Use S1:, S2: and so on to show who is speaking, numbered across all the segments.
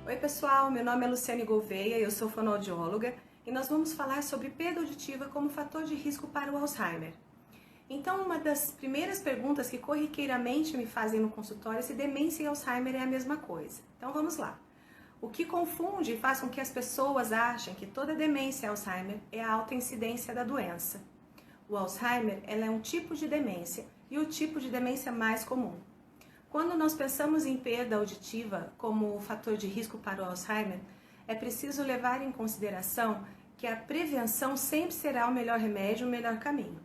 S1: Oi pessoal, meu nome é Luciane Gouveia, eu sou fonoaudióloga e nós vamos falar sobre perda auditiva como fator de risco para o Alzheimer. Então, uma das primeiras perguntas que corriqueiramente me fazem no consultório é se demência e Alzheimer é a mesma coisa. Então vamos lá. O que confunde e faz com que as pessoas achem que toda demência é Alzheimer é a alta incidência da doença. O Alzheimer ela é um tipo de demência e o tipo de demência mais comum. Quando nós pensamos em perda auditiva como fator de risco para o Alzheimer, é preciso levar em consideração que a prevenção sempre será o melhor remédio, o melhor caminho.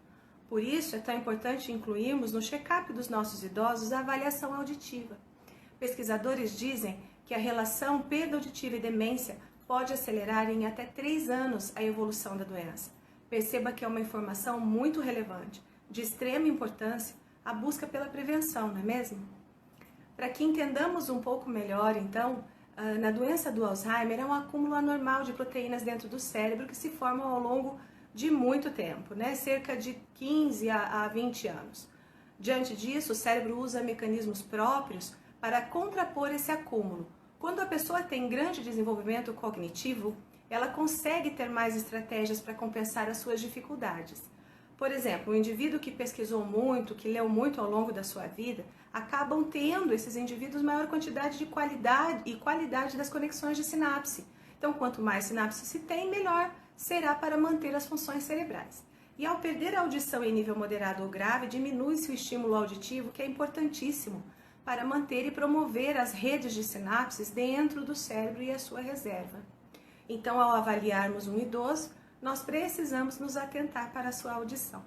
S1: Por isso, é tão importante incluirmos no check-up dos nossos idosos a avaliação auditiva. Pesquisadores dizem que a relação perda auditiva e demência pode acelerar em até 3 anos a evolução da doença. Perceba que é uma informação muito relevante, de extrema importância, a busca pela prevenção, não é mesmo? Para que entendamos um pouco melhor, então, na doença do Alzheimer é um acúmulo anormal de proteínas dentro do cérebro que se formam ao longo de muito tempo, né? Cerca de 15 a 20 anos. Diante disso, o cérebro usa mecanismos próprios para contrapor esse acúmulo. Quando a pessoa tem grande desenvolvimento cognitivo, ela consegue ter mais estratégias para compensar as suas dificuldades. Por exemplo, um indivíduo que pesquisou muito, que leu muito ao longo da sua vida, acabam tendo esses indivíduos maior quantidade de qualidade das conexões de sinapse. Então, quanto mais sinapse se tem, melhor será para manter as funções cerebrais. E ao perder a audição em nível moderado ou grave, diminui-se o estímulo auditivo, que é importantíssimo para manter e promover as redes de sinapses dentro do cérebro e a sua reserva. Então, ao avaliarmos um idoso, nós precisamos nos atentar para a sua audição.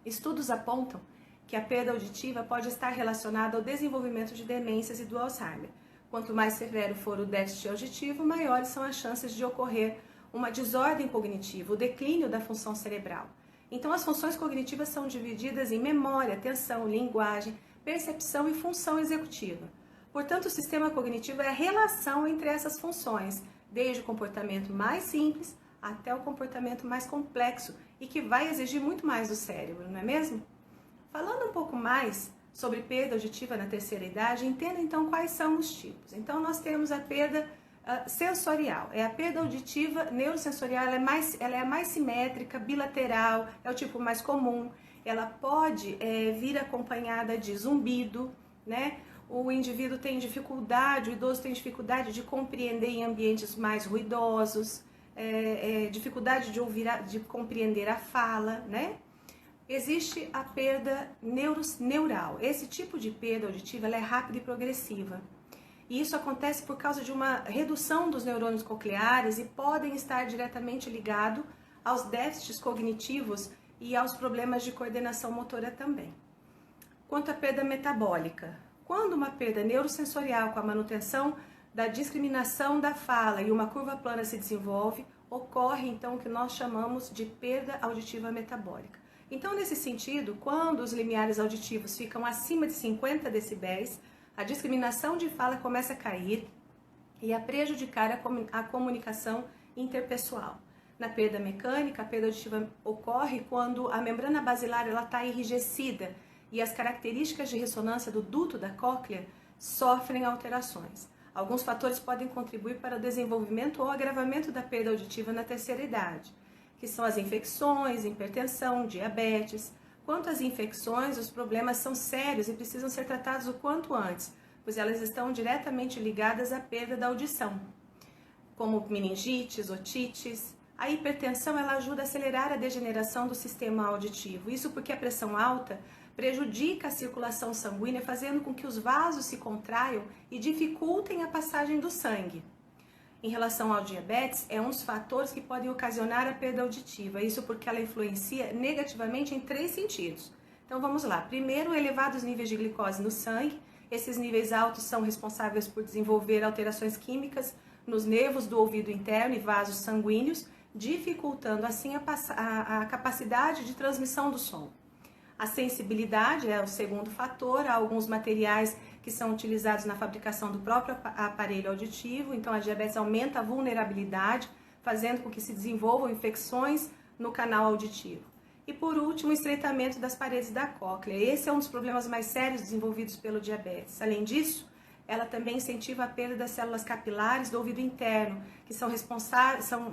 S1: Estudos apontam que a perda auditiva pode estar relacionada ao desenvolvimento de demências e do Alzheimer. Quanto mais severo for o déficit auditivo, maiores são as chances de ocorrer uma desordem cognitiva, o declínio da função cerebral. Então, as funções cognitivas são divididas em memória, atenção, linguagem, percepção e função executiva. Portanto, o sistema cognitivo é a relação entre essas funções, desde o comportamento mais simples até o comportamento mais complexo e que vai exigir muito mais do cérebro, não é mesmo? Falando um pouco mais sobre perda auditiva na terceira idade, entenda então quais são os tipos. Então nós temos a perda sensorial, é a perda auditiva neurosensorial, ela é a mais simétrica, bilateral, é o tipo mais comum, ela pode vir acompanhada de zumbido, né? O indivíduo tem dificuldade, o idoso tem dificuldade de compreender em ambientes mais ruidosos, dificuldade de ouvir, de compreender a fala, né? Existe a perda neural. Esse tipo de perda auditiva ela é rápida e progressiva. E isso acontece por causa de uma redução dos neurônios cocleares e podem estar diretamente ligados aos déficits cognitivos e aos problemas de coordenação motora também. Quanto à perda metabólica, quando uma perda neurosensorial com a manutenção da discriminação da fala e uma curva plana se desenvolve, ocorre então o que nós chamamos de perda auditiva metabólica. Então, nesse sentido, quando os limiares auditivos ficam acima de 50 decibéis, a discriminação de fala começa a cair e a prejudicar a comunicação interpessoal. Na perda mecânica, a perda auditiva ocorre quando a membrana basilar está enrijecida e as características de ressonância do duto da cóclea sofrem alterações. Alguns fatores podem contribuir para o desenvolvimento ou agravamento da perda auditiva na terceira idade, que são as infecções, hipertensão, diabetes. Quanto às infecções, os problemas são sérios e precisam ser tratados o quanto antes, pois elas estão diretamente ligadas à perda da audição, como meningites, otites. A hipertensão ela ajuda a acelerar a degeneração do sistema auditivo, isso porque a pressão alta prejudica a circulação sanguínea, fazendo com que os vasos se contraiam e dificultem a passagem do sangue. Em relação ao diabetes, é um dos fatores que podem ocasionar a perda auditiva, isso porque ela influencia negativamente em 3 sentidos. Então vamos lá, primeiro, elevados níveis de glicose no sangue, esses níveis altos são responsáveis por desenvolver alterações químicas nos nervos do ouvido interno e vasos sanguíneos, dificultando assim a capacidade de transmissão do som. A sensibilidade é o segundo fator, há alguns materiais que são utilizados na fabricação do próprio aparelho auditivo, então a diabetes aumenta a vulnerabilidade, fazendo com que se desenvolvam infecções no canal auditivo. E por último, o estreitamento das paredes da cóclea. Esse é um dos problemas mais sérios desenvolvidos pelo diabetes. Além disso, ela também incentiva a perda das células capilares do ouvido interno, que são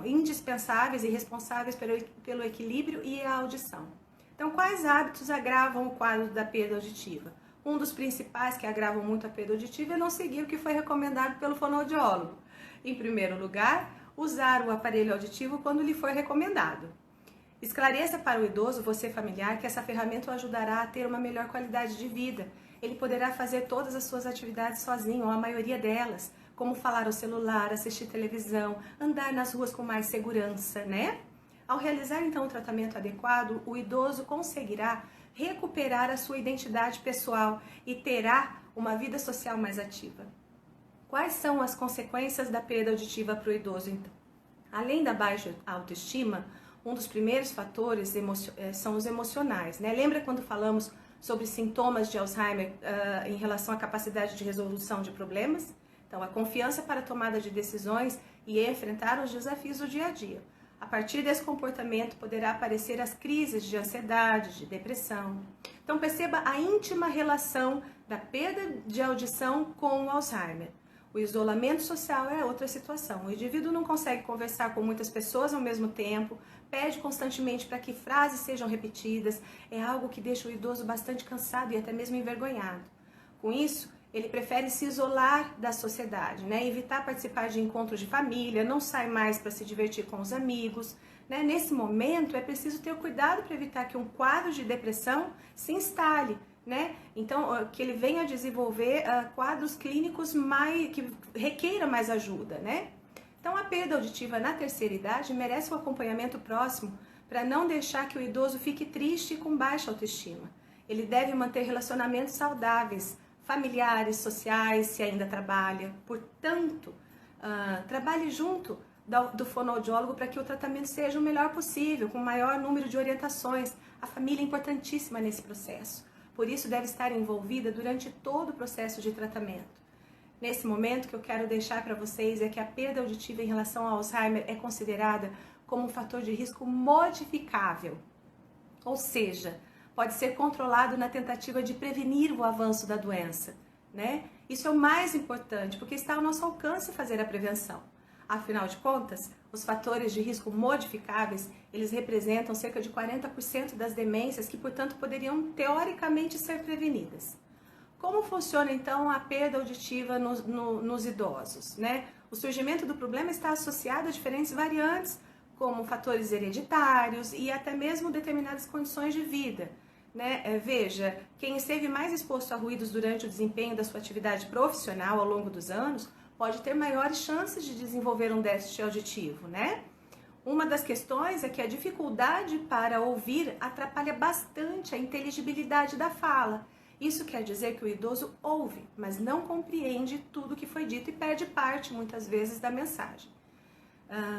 S1: indispensáveis e responsáveis pelo equilíbrio e a audição. Então, quais hábitos agravam o quadro da perda auditiva? Um dos principais que agravam muito a perda auditiva é não seguir o que foi recomendado pelo fonoaudiólogo. Em primeiro lugar, usar o aparelho auditivo quando lhe for recomendado. Esclareça para o idoso, você familiar, que essa ferramenta o ajudará a ter uma melhor qualidade de vida. Ele poderá fazer todas as suas atividades sozinho, ou a maioria delas, como falar ao celular, assistir televisão, andar nas ruas com mais segurança, né? Ao realizar então o tratamento adequado, o idoso conseguirá recuperar a sua identidade pessoal e terá uma vida social mais ativa. Quais são as consequências da perda auditiva para o idoso, então? Além da baixa autoestima, um dos primeiros fatores são os emocionais, né? Lembra quando falamos sobre sintomas de Alzheimer em relação à capacidade de resolução de problemas? Então, a confiança para a tomada de decisões e enfrentar os desafios do dia a dia. A partir desse comportamento poderá aparecer as crises de ansiedade, de depressão. Então perceba a íntima relação da perda de audição com o Alzheimer. O isolamento social é outra situação. O indivíduo não consegue conversar com muitas pessoas ao mesmo tempo, pede constantemente para que frases sejam repetidas, é algo que deixa o idoso bastante cansado e até mesmo envergonhado. Com isso, ele prefere se isolar da sociedade, né? Evitar participar de encontros de família, não sai mais para se divertir com os amigos, né? Nesse momento é preciso ter cuidado para evitar que um quadro de depressão se instale, né? Então, que ele venha a desenvolver quadros clínicos que requeiram mais ajuda, né? Então, a perda auditiva na terceira idade merece um acompanhamento próximo para não deixar que o idoso fique triste e com baixa autoestima. Ele deve manter relacionamentos saudáveis, familiares, sociais, se ainda trabalha. Portanto, trabalhe junto do fonoaudiólogo para que o tratamento seja o melhor possível, com o maior número de orientações. A família é importantíssima nesse processo. Por isso, deve estar envolvida durante todo o processo de tratamento. Nesse momento, o que eu quero deixar para vocês é que a perda auditiva em relação ao Alzheimer é considerada como um fator de risco modificável. Ou seja, pode ser controlado na tentativa de prevenir o avanço da doença, né? Isso é o mais importante, porque está ao nosso alcance fazer a prevenção. Afinal de contas, os fatores de risco modificáveis, eles representam cerca de 40% das demências que, portanto, poderiam teoricamente ser prevenidas. Como funciona, então, a perda auditiva nos idosos, né? O surgimento do problema está associado a diferentes variantes, como fatores hereditários e até mesmo determinadas condições de vida, né? Veja, quem esteve mais exposto a ruídos durante o desempenho da sua atividade profissional ao longo dos anos pode ter maiores chances de desenvolver um déficit auditivo, né? Uma das questões é que a dificuldade para ouvir atrapalha bastante a inteligibilidade da fala. Isso quer dizer que o idoso ouve, mas não compreende tudo que foi dito e perde parte, muitas vezes, da mensagem.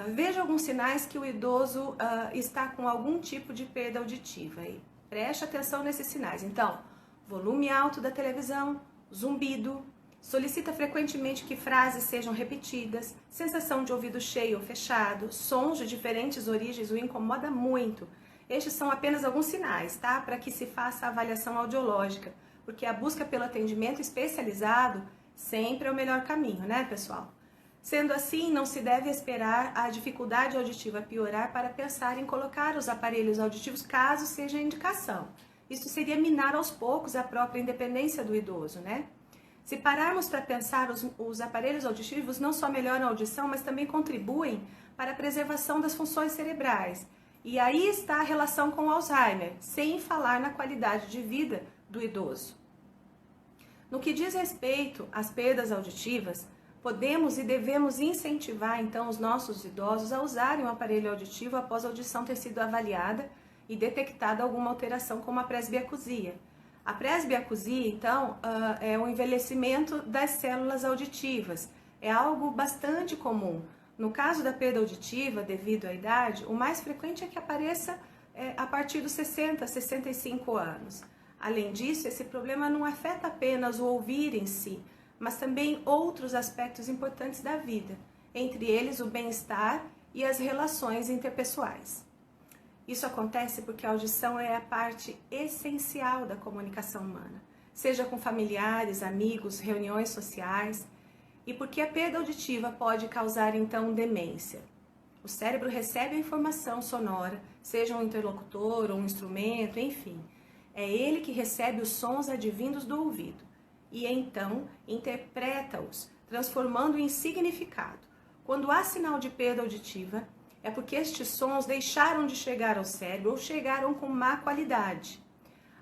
S1: Veja alguns sinais que o idoso está com algum tipo de perda auditiva. E preste atenção nesses sinais. Então, volume alto da televisão, zumbido, solicita frequentemente que frases sejam repetidas, sensação de ouvido cheio ou fechado, sons de diferentes origens o incomoda muito. Estes são apenas alguns sinais, tá? Para que se faça a avaliação audiológica, porque a busca pelo atendimento especializado sempre é o melhor caminho, né, pessoal? Sendo assim, não se deve esperar a dificuldade auditiva piorar para pensar em colocar os aparelhos auditivos caso seja indicação. Isso seria minar aos poucos a própria independência do idoso, né? Se pararmos para pensar, os aparelhos auditivos não só melhoram a audição, mas também contribuem para a preservação das funções cerebrais. E aí está a relação com o Alzheimer, sem falar na qualidade de vida do idoso. No que diz respeito às perdas auditivas, podemos e devemos incentivar então os nossos idosos a usarem o aparelho auditivo após a audição ter sido avaliada e detectada alguma alteração como a presbiacusia. A presbiacusia, então, é o envelhecimento das células auditivas. É algo bastante comum. No caso da perda auditiva, devido à idade, o mais frequente é que apareça a partir dos 60, 65 anos. Além disso, esse problema não afeta apenas o ouvir em si, mas também outros aspectos importantes da vida, entre eles o bem-estar e as relações interpessoais. Isso acontece porque a audição é a parte essencial da comunicação humana. seja com familiares, amigos, reuniões sociais. E porque a perda auditiva pode causar então demência? O cérebro recebe a informação sonora, seja um interlocutor ou um instrumento, enfim. É ele que recebe os sons advindos do ouvido e então interpreta-os, transformando em significado. Quando há sinal de perda auditiva, é porque estes sons deixaram de chegar ao cérebro ou chegaram com má qualidade.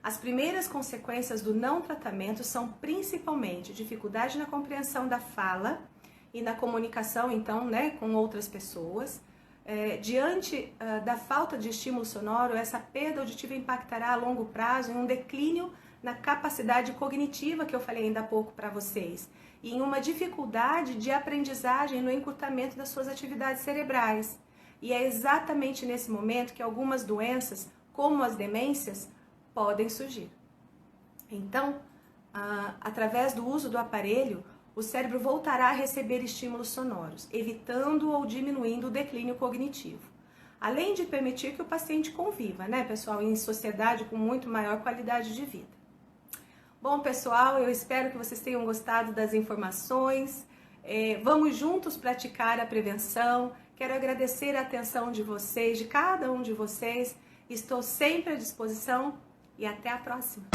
S1: As primeiras consequências do não tratamento são principalmente dificuldade na compreensão da fala e na comunicação, então, com outras pessoas. Diante da falta de estímulo sonoro, essa perda auditiva impactará a longo prazo em um declínio na capacidade cognitiva que eu falei ainda há pouco para vocês, e em uma dificuldade de aprendizagem no encurtamento das suas atividades cerebrais. E é exatamente nesse momento que algumas doenças, como as demências, podem surgir. Então, através do uso do aparelho, o cérebro voltará a receber estímulos sonoros, evitando ou diminuindo o declínio cognitivo. Além de permitir que o paciente conviva, pessoal, em sociedade com muito maior qualidade de vida. Bom, pessoal, eu espero que vocês tenham gostado das informações. Vamos juntos praticar a prevenção. Quero agradecer a atenção de vocês, de cada um de vocês. Estou sempre à disposição e até a próxima.